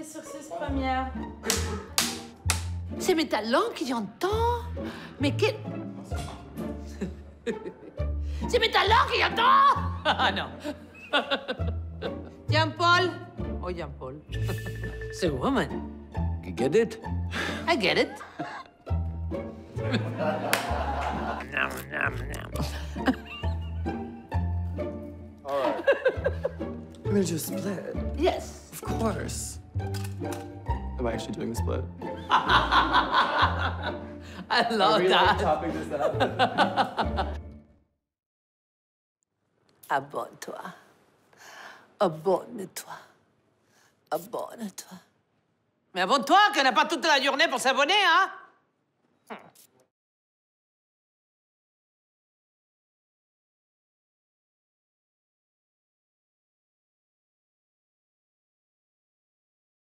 sur 6 premières. C'est mes talents qu'il entend. Mais quel... C'est mes talents qu'il entend. Ah non. Jean-Paul. Oh, Jean-Paul. C'est woman. You get it? I get it. Nom, nom, nom. All right. I'm gonna do a split. Yes. Of course. Am I actually doing the split? I love that. Topping this up. Abonne-toi. Abonne-toi. Abonne-toi. Mais abonne-toi, qu'on n'a pas toute la journée pour s'abonner, hein?